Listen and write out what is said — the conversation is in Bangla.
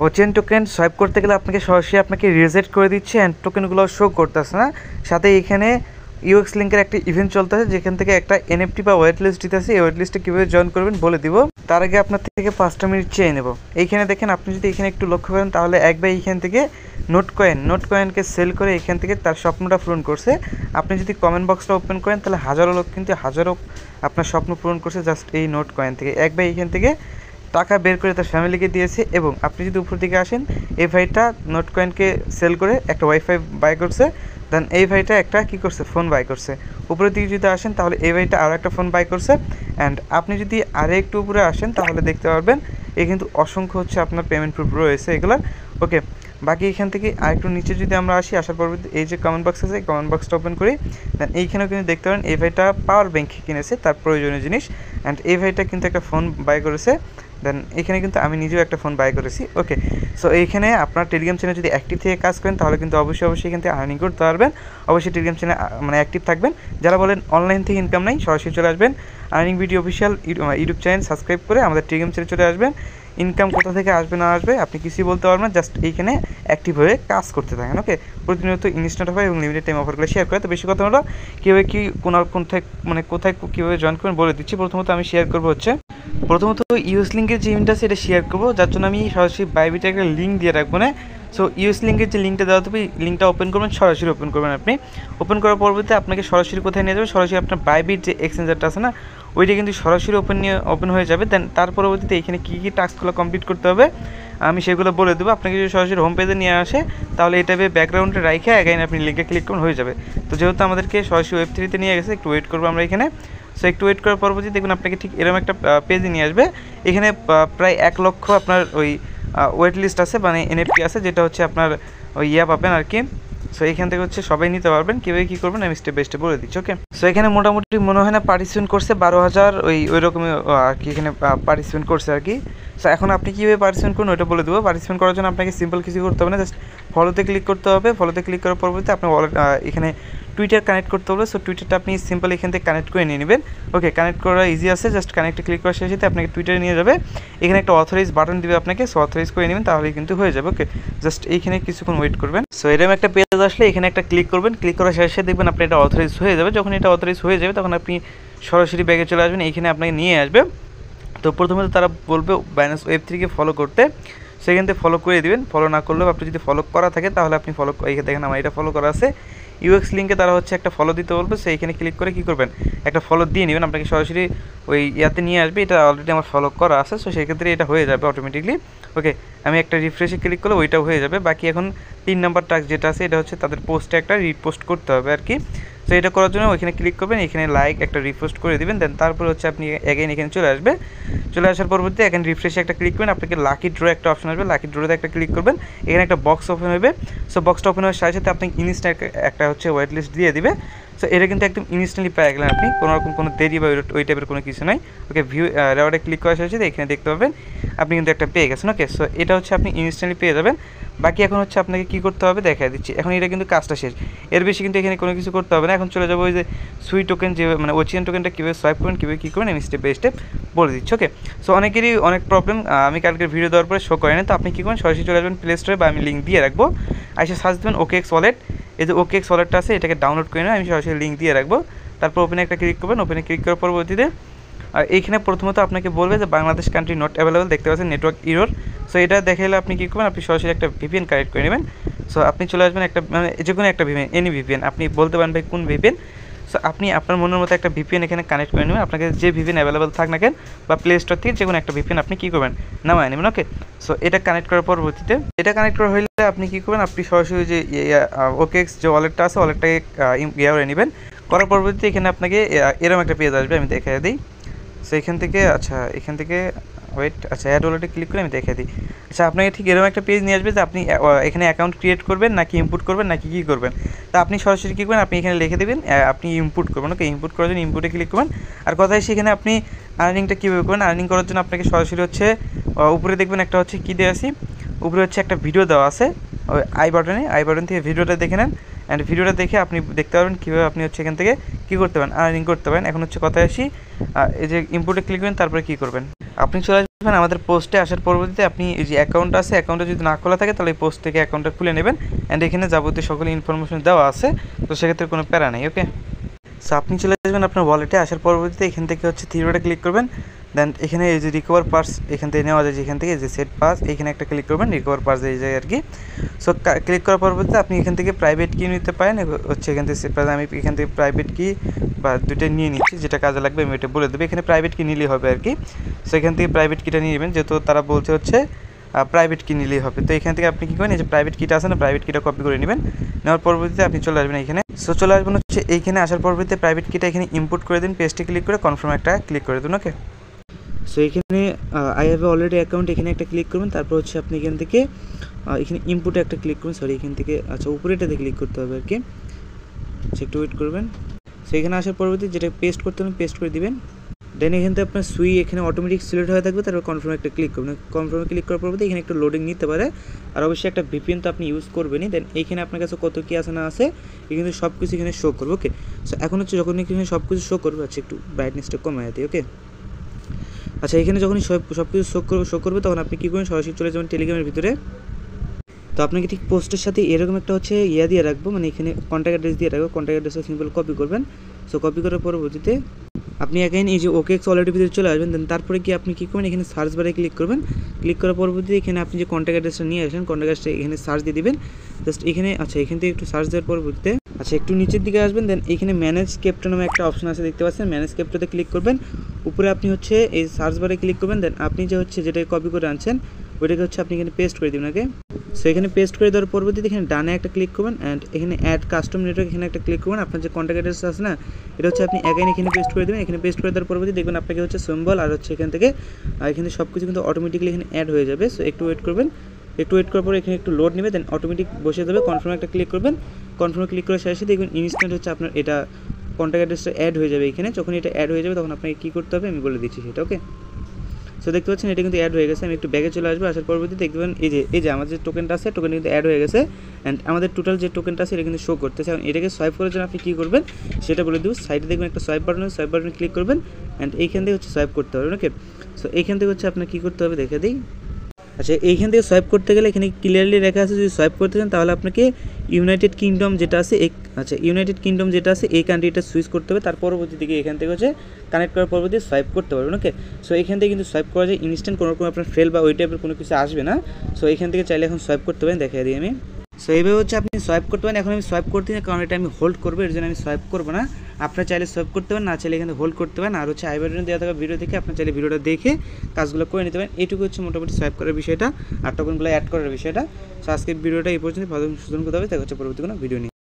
ওচেন টোকেন সোয়াইপ করতে গেলে আপনাকে সরাসরি আপনাকে রিজেক্ট করে দিচ্ছে অ্যান্ড টোকেনগুলো শো করতেছে না। সাথে এখানে ইউএক্স লিঙ্কের একটা ইভেন্ট চলতেছে যেখান থেকে একটা এনএফটি বা ওয়েট লিস্ট দিতেছে। এই ওয়েট লিস্টে কীভাবে জয়েন করবেন বলে দিব। তার আগে আপনার থেকে 5টা মিনিট চেয়ে নেব। এইখানে দেখেন, আপনি যদি এখানে একটু লক্ষ্য করেন তাহলে এক ভাই এইখান থেকে নোট কয়েনকে সেল করে এখান থেকে তার স্বপ্নটা পূরণ করছে। আপনি যদি কমেন্ট বক্সটা ওপেন করেন তাহলে হাজারো লোক কিন্তু হাজারো আপনার স্বপ্ন পূরণ করছে জাস্ট এই নোট কয়েন থেকে। এক ভাই এইখান থেকে টাকা বের করে তার ফ্যামিলিকে দিয়েছে। এবং আপনি যদি উপর দিকে আসেন, এই ভাইটা নোট কয়েনকে সেল করে একটা ওয়াইফাই বাই করছে। দেন এই ভাইটা একটা কী করছে, ফোন বাই করছে। উপরের দিকে যদি আসেন তাহলে এই ভাইটা আরও একটা ফোন বাই করছে। অ্যান্ড আপনি যদি আরও একটু উপরে আসেন তাহলে দেখতে পারবেন এই কিন্তু অসংখ্য হচ্ছে আপনার পেমেন্ট প্রুফ রয়েছে এগুলোর। ওকে, বাকি এখান থেকে আরেকটু নিচে যদি আমরা আসি, আসার পর এই যে কমেন্ট বক্স আছে, কমেন্ট বক্সটা ওপেন করি। দেন এইখানেও কিন্তু দেখতে পারেন এই ভাইটা পাওয়ার ব্যাংক কিনেছে তার প্রয়োজনীয় জিনিস। অ্যান্ড এই ভাইটা কিন্তু একটা ফোন বাই করেছে। দেন এখানে কিন্তু আমি নিজেও একটা ফোন বাই করেছি। ওকে, সো এইখানে আপনার টেলিগ্রাম চ্যানেল যদি অ্যাক্টিভ থেকে কাজ করেন তাহলে কিন্তু অবশ্যই এখান থেকে আর্নিং করতে পারবেন। অবশ্যই টেলিগ্রাম চ্যানেল মানে অ্যাক্টিভ থাকবেন। যারা বলেন অনলাইন থেকে ইনকাম নেই, সরাসরি চলে আসবেন earning video official YouTube channel subscribe করে আমাদের টেলিগ্রাম চ্যানেলে চলে আসবেন। ইনকাম কোথা থেকে আসবে না আসবে আপনি কিছুই বলতে পারবেন, জাস্ট এইখানে অ্যাক্টিভ হয়ে কাজ করতে থাকেন। ওকে, প্রতিনিয়ত ইনস্ট্যান্ট হয় এবং লিমিটেড টাইম অফারগুলো শেয়ার করে। তো বেশি কথা হলো কীভাবে কী কোথায় কীভাবে জয়েন করবেন বলে দিচ্ছি। প্রথমত আমি শেয়ার করবো হচ্ছে, প্রথমত ইউএস লিঙ্কের যে ইভেন্ট আছে এটা শেয়ার করবো, যার জন্য আমি সরাসরি বাইবিটে একটা লিঙ্ক দিয়ে রাখবো না। সো ইউএস লিঙ্কের যে লিঙ্কটা দেওয়া হবে, লিঙ্কটা ওপেন করবেন, সরাসরি ওপেন করবেন। আপনি ওপেন করার পরবর্তীতে আপনাকে সরাসরি কোথায় নিয়ে যাবে, সরাসরি আপনার বাইবিট যে এক্সচেঞ্জারটা আছে না, ওইটা কিন্তু সরাসরি ওপেন হয়ে যাবে। দেন তার পরবর্তীতে এখানে কী কী টাস্কগুলো কমপ্লিট করতে হবে আমি সেগুলো বলে দেবো। আপনাকে যদি সরাসরি হোম পেজে নিয়ে আসে তাহলে এটা ব্যাকগ্রাউন্ডে রাইখে অ্যাগাইন আপনি লিঙ্কে ক্লিক করুন, হয়ে যাবে। তো যেহেতু আমাদেরকে সরাসরি ওয়েব3-তে নিয়ে গেছে, একটু ওয়েট করবো আমরা এখানে। সো একটু ওয়েট করার পরবর্তী দেখুন আপনাকে ঠিক এরকম একটা পেজে নিয়ে আসবে। এখানে প্রায় 1 লক্ষ আপনার ওই ওয়েট লিস্ট আছে, মানে এনএফটি আছে, যেটা হচ্ছে আপনার ওই পাবেন আর কি। সো এখান থেকে হচ্ছে সবাই নিতে পারবেন। কীভাবে কী করবেন আমি স্টেপ বাই স্টেপ বলে দিচ্ছি। ওকে, সো এখানে মোটামুটি মনে হয় না পার্টিসিপেন্ট করছে 12,000 ওই রকমই আর কি এখানে পার্টিসিপেন্ট করছে আর কি। সো এখন আপনি কীভাবে পার্টিসিপেন্ট করুন ওইটা বলে দেবো। পার্টিসিপেন্ট করার জন্য আপনাকে সিম্পল কিছু করতে হবে না, জাস্ট ফলোতে ক্লিক করতে হবে। ফলোতে ক্লিক করার পরবর্তী আপনার এখানে টুইটার কানেক্ট করতে হবে। সো টুইটারটা আপনি সিম্পল এখান থেকে কানেক্ট করে নিয়ে নেবেন। ওকে, কানেক্ট করা ইজি আছে, জাস্ট কানেক্টে ক্লিক করার সাথে আপনাকে টুইটারে নিয়ে যাবে। এখানে একটা অথরাইজ বাটন দিবে আপনাকে, সো অথরাইজ করে নেবেন তাহলেই কিন্তু হয়ে যাবে। ওকে, জাস্ট এইখানে কিছুক্ষণ ওয়েট করবেন। সো এরকম একটা পেজ আসলে এখানে একটা ক্লিক করবেন। ক্লিক করার সাথে দেখবেন আপনি এটা অথরাইজ হয়ে যাবে। যখন এটা অথরাইজ হয়ে যাবে তখন আপনি সরাসরি ব্যাগে চলে আসবেন, এইখানে আপনাকে নিয়ে আসবে। তো প্রথমে তারা বলবে বাইন্যান্স ওয়েব3কে ফলো করতে, সেখান থেকে ফলো করে দিবেন। ফলো না করলেও আপনি যদি ফলো করা থাকে তাহলে আপনি ফলো, এইখানে দেখেন আমার এটা ফলো করা আছে। ইউএক্স লিঙ্কে তারা হচ্ছে একটা ফলো দিতে বলবে, সেইখানে ক্লিক করে কী করবেন, একটা ফলো দিয়ে নেবেন। আপনাকে সরাসরি ওই ইয়াতে নিয়ে আসবে। এটা অলরেডি আমার ফলো করা আছে, সো সেক্ষেত্রে এটা হয়ে যাবে অটোমেটিকলি। ওকে, আমি একটা রিফ্রেশে ক্লিক করলে ওইটাও হয়ে যাবে। বাকি এখন 3 নম্বর টাস্ক যেটা আছে, এটা হচ্ছে তাদের পোস্টে একটা রিপোস্ট করতে হবে আর কি। সো এটা করার জন্য ওইখানে ক্লিক করবেন, এখানে লাইক একটা রিপোস্ট করে দিবেন। দেন তারপরে হচ্ছে আপনি অ্যাগেন এখানে চলে আসবে। চলে আসার পরবর্তী এখানে রিফ্রেশে একটা ক্লিক করবেন, আপনাকে লাকি ড্র একটা অপশন আসবে, লাকি ড্রোতে একটা ক্লিক করবেন। এখানে একটা বক্স ওপেন হবে। সো বক্সটা ওপেন হওয়ার সাথে সাথে আপনি ইনস্ট্যান্ট একটা হচ্ছে ওয়েট লিস্ট দিয়ে দিবে। সো এটা কিন্তু একদম ইনস্ট্যান্টলি পেয়ে গেলেন আপনি, কোনো রকম কোনো দেরি বা ওই টাইপের কোনো কিছু নাই। ওকে, ভিউ রেওয়ার্ডে ক্লিক করার সাথে সাথে এখানে দেখতে পাবেন আপনি কিন্তু একটা পেয়ে গেছেন। ওকে, সো এটা হচ্ছে আপনি ইনস্ট্যান্টলি পেয়ে যাবেন। বাকি এখন হচ্ছে আপনাকে কী করতে হবে দেখা দিচ্ছি। এখন এটা কিন্তু কাজটা শেষ, এর বেশি কিন্তু এখানে কোনো কিছু করতে হবে না। এখন চলে যাবো ওই যে সুই টোকেন, যে মানে ওচিয়ান টোকেনটা কীভাবে সোয়াইপ করবেন, কীভাবে কী করবেন আমি স্টেপ বাই স্টেপ বলে দিচ্ছি। ওকে, সো অনেকেরই অনেক প্রবলেম, আমি কালকের ভিডিও দেওয়ার পরে শো করে না। তো আপনি কী করবেন, সরাসরি চলে আসবেন প্লে স্টোরে, বা আমি লিঙ্ক দিয়ে রাখবো। এসে সার্চ দেবেন OKX ওয়ালেট। এই যে OKX ওয়ালেটটা আছে এটাকে ডাউনলোড করে নেন, আমি সরাসরি লিঙ্ক দিয়ে রাখবো। তারপর ওপেনে একটা ক্লিক করবেন। ওপেনে ক্লিক করার পরবর্তীতে আর এইখানে প্রথমত আপনাকে বলবে যে বাংলাদেশ কান্ট্রি নট অ্যাভেলেবল, দেখতে পাচ্ছেন নেটওয়ার্ক ইরর। সো এটা দেখাইলে আপনি কী করবেন, আপনি সরাসরি একটা ভিপিএন কানেক্ট করে নেবেন। সো আপনি চলে আসবেন একটা মানে যে কোনো একটা ভিপিএন, এনি ভিপিএন, আপনি বলতে পারেন ভাই কোন ভিপিএন। সো আপনি আপনার মনের মতো একটা ভিপিএন এখানে কানেক্ট করে নেবেন। আপনাকে যে ভিপিএন অ্যাভেলেবল থাক না কেন, বা প্লে স্টোর থেকে যে কোনো একটা ভিপিএন আপনি কী করবেন, নামায় নেবেন। ওকে, সো এটা কানেক্ট করার পরবর্তীতে, এটা কানেক্ট করা হলে আপনি কী করবেন, আপনি সরাসরি যে OKX যে ওয়ালেটটা আছে ওয়ালেটটাকে করে নেবেন। করার পরবর্তীতে এখানে আপনাকে এরকম একটা পেজ আসবে, আমি দেখাই দিই। সো এখান থেকে এখান থেকে অ্যাড ওয়ালেটে ক্লিক করে আমি দেখাই দিই। আচ্ছা, আপনাকে ঠিক এরকম একটা পেজ নিয়ে আসবে যে আপনি এখানে অ্যাকাউন্ট ক্রিয়েট করবেন নাকি ইনপুট করবেন নাকি কী করবেন। তা আপনি সরাসরি কী করবেন, আপনি এখানে লিখে দেবেন আপনি ইনপুট করবেন। ওকে, ইনপুট করার জন্য ইনপুটে ক্লিক করবেন। আর কথায় সেখানে আপনি আর্নিংটা কীভাবে করবেন, আর্নিং করার জন্য আপনাকে সরাসরি হচ্ছে উপরে দেখবেন একটা হচ্ছে কী দেওয়া আছে, উপরে হচ্ছে একটা ভিডিও দেওয়া আছে ওই আই বাটন থেকে ভিডিওটা দেখে নেন। অ্যান্ড ভিডিওটা দেখে আপনি দেখতে পারবেন কীভাবে আপনি হচ্ছে এখান থেকে কী করতে পারেন, আর্নিং করতে পারেন। এখন হচ্ছে কথায় আসি, এই যে ইনপুটে ক্লিক করবেন, তারপরে কী করবেন, আপনি চলে আসবেন আমাদের পোস্টে আসার পরবর্তীতে আপনি এই যে অ্যাকাউন্ট আছে, অ্যাকাউন্টটা যদি না খোলা থাকে তাহলে এই পোস্ট থেকে অ্যাকাউন্টটা খুলে নেবেন অ্যান্ড এখানে যাবতীয় সকল ইনফরমেশন দেওয়া আছে, তো সেক্ষেত্রে কোনো প্যারা নেই। ওকে, সো আপনি চলে আসবেন আপনার ওয়ালেটে। আসার পরবর্তীতে এখান থেকে হচ্ছে থ্রি ডটে ক্লিক করবেন, দেন এখানে এই যে রিকভার পার্স এখান থেকে নেওয়া যায়, যেখান থেকে যে সেট পাস এখানে একটা ক্লিক করবেন, রিকভার পার্স এই জায়গায় আর কি। সো ক্লিক করার পরবর্তীতে আপনি এখান থেকে প্রাইভেট কি নিতে পারেন, হচ্ছে এখান থেকে সেট পাস। আমি এখান থেকে প্রাইভেট কি বা দুইটা নিয়ে নিচ্ছি, যেটা কাজে লাগবে আমি এটা বলে দেবো। এখানে প্রাইভেট কি নিলেই হবে আর কি। সো এখান থেকে প্রাইভেট কিটা নিয়ে নেবেন, যেহেতু তারা বলছে হচ্ছে প্রাইভেট কি নিলেই হবে। তো এখান থেকে আপনি কী করেন, এই যে প্রাইভেট কিটা আছে না, প্রাইভেট কিটা কপি করে নেবেন। নেওয়ার পরবর্তীতে আপনি চলে আসবেন এখানে। সো চলে আসবেন হচ্ছে এইখানে। আসার পরবর্তীতে প্রাইভেট কিটা এখানে ইম্পোর্ট করে দিন, পেস্টে ক্লিক করে কনফার্ম একটা ক্লিক করে দিন। ওকে, সো এখানে আই হ্যাভ অলরেডি অ্যাকাউন্ট এখানে একটা ক্লিক করবেন। তারপর হচ্ছে আপনি এখান থেকে এখানে ইম্পোর্টে একটা ক্লিক করুন, সরি এখান থেকে আচ্ছা উপরেটাতে ক্লিক করতে হবে আর কি। আচ্ছা একটু ওয়েট করবেন। সো এখানে আসার পরবর্তীতে যেটা পেস্ট করতে হবে পেস্ট করে দিবেন। দেন এখান থেকে আপনার সুই এখানে অটোমেটিক সিলেক্ট হয়ে থাকবে, তারপর কনফার্মে একটা ক্লিক করবেন। কনফার্মে ক্লিক করার পরবর্তী এখানে একটু লোডিং নিতে পারে, আর অবশ্যই একটা ভিপিএন তো আপনি ইউজ করবেনই। দেন এইখানে আপনার কাছে কত কী আছে না আছে কিন্তু সব কিছু এখানে শো করবে। ওকে, সো এখন হচ্ছে যখন এখানে সব কিছু শো করবে, আচ্ছা একটু ব্রাইটনেসটা কমায় দিই। ওকে, আচ্ছা এখানে যখনই সব কিছু শো করবে তখন আপনি কী করবেন, সরাসরি চলে যাবেন টেলিগ্রামের ভিতরে। তো আপনাকে ঠিক পোস্টের সাথে এরকম একটা হচ্ছে দিয়ে রাখবো, মানে এখানে কন্ট্যাক্ট অ্যাড্রেস দিয়ে রাখবো। কন্ট্যাক্ট অ্যাড্রেসটা সিম্পল কপি করবেন। সো কপি করার পরবর্তীতে আপনি এখানে এই যে OKX ওয়ালেটের ভিতরে চলে আসবেন। দেন তারপরে কি আপনি কী করবেন, এখানে সার্চ বারে ক্লিক করবেন। ক্লিক করার পরবর্তীতে এখানে আপনি যে কন্ট্যাক্ট অ্যাড্রেসটা নিয়ে আসেন, কন্ট্যাক্ট অ্যাড্রেসটা এখানে সার্চ দিয়ে দিবেন জাস্ট এখানে। আচ্ছা এখান থেকে একটু সার্চ দেওয়ার পরবর্তীতে আচ্ছা একটু নিচের দিকে আসবেন। দেন এখানে ম্যানেজ ক্রিপ্টো নামে একটা অপশন আছে দেখতে পাচ্ছেন, ম্যানেজ ক্রিপ্টোতে ক্লিক করবেন। উপরে আপনি হচ্ছে এই সার্চ বারে ক্লিক করবেন। দেন আপনি যে হচ্ছে যেটা কপি করে আনছেন ওইটাকে হচ্ছে আপনি এখানে পেস্ট করে দিবেন। ওকে, সো এখানে পেস্ট করে দেওয়ার পরবর্তীতে এখানে ডানে একটা ক্লিক করবেন অ্যান্ড এখানে অ্যাড কাস্টম নেটওয়ার্ক এখানে একটা ক্লিক করবেন। আপনার যে কন্ট্যাক্ট অ্যাড্রেস আছে না এটা হচ্ছে আপনি অ্যাগাইন এখানে পেস্ট করে দেবেন। এখানে পেস্ট করে দেওয়ার পরবর্তী দেখবেন আপনাকে হচ্ছে সিম্বল আর হচ্ছে এখান থেকে এখানে সব কিছু কিন্তু অটোমেটিকলি এখানে অ্যাড হয়ে যাবে। সো একটু ওয়েট করবেন। একটু ওয়েট করার পর এখানে একটু লোড নেবে, দেন অটোমেটিক বসে যাবে। কনফার্মে একটা ক্লিক করবেন। কনফার্মে ক্লিক করার সাথে দেখবেন ইনস্ট্যান্ট হচ্ছে আপনার এটা কন্ট্যাক্ট অ্যাড্রেসটা অ্যাড হয়ে যাবে এখানে। যখন এটা অ্যাড হয়ে যাবে তখন আপনাকে কী করতে হবে আমি বলে দিচ্ছি সেটা। ওকে, সো দেখতে পাচ্ছেন এটা কিন্তু অ্যাড হয়ে গেছে। আমি একটু ব্যাগে চলে আসবো। আসার পরবর্তীতে দেখবেন এই যে আমাদের যে টোকেনটা আছে টোকেন কিন্তু অ্যাড হয়ে গেছে অ্যান্ড আমাদের টোটাল যে টোকেনটা আছে এটা কিন্তু শো করতেছে। এখন এটাকে সোয়াইপ করার জন্য আপনি কী করবেন সেটা বলে দেবো। সাইডে দেখবেন একটা সোয়াইপ বাটনে ক্লিক করবেন অ্যান্ড এইখান থেকে হচ্ছে সোয়াইপ করতে হবে। ওকে, সো এইখান থেকে হচ্ছে আপনার কী করতে হবে দেখে দিই। আচ্ছা এইখান থেকে সোয়াইপ করতে গেলে এখানে ক্লিয়ারলি লেখা আছে যদি সোয়াইপ করতে চান তাহলে আপনাকে ইউনাইটেড কিংডম যেটা আছে ইউনাইটেড কিংডম যেটা আছে এই কান্ট্রিটা সুইচ করতে হবে। তার পরবর্তী দিকে এখান থেকে হচ্ছে কানেক্ট করার পরবর্তী সোয়াইপ করতে পারবেন। ওকে, সো এখান থেকে কিন্তু সোয়াইপ করা যায় ইনস্ট্যান্ট, কোনো রকম আপনার ফেল বা ওই টাইপের কোনো কিছু আসবে না। সো এখান থেকে চাইলে এখন সোয়াইপ করতে পারেন, দেখাই দিই আমি। সো এইভাবে হচ্ছে আপনি সোয়াইপ করতে পারেন। এখন আমি সোয়াইপ করতে না, কারণ এটা আমি হোল্ড করবো, এর জন্য আমি সোয়াইপ করবো না। আপনারা চাইলে সোয়াইপ করতে পারেন, না চাইলে এখানে হোল্ড করতে পারেন। আর হচ্ছে আই বাটনে দেওয়া থাকা ভিডিও দেখে আপনার চাইলে ভিডিওটা দেখে কাজগুলো করে নিতে পারেন। এইটুকু হচ্ছে মোটামুটি সোয়াইপ করার বিষয়টা আর টোকেনগুলো অ্যাড করার বিষয়টা। সো আজকের ভিডিওটা এই পর্যন্ত ভালো সুযোগ করতে হবে। দেখা হচ্ছে পরবর্তী কোনো ভিডিও নিয়ে।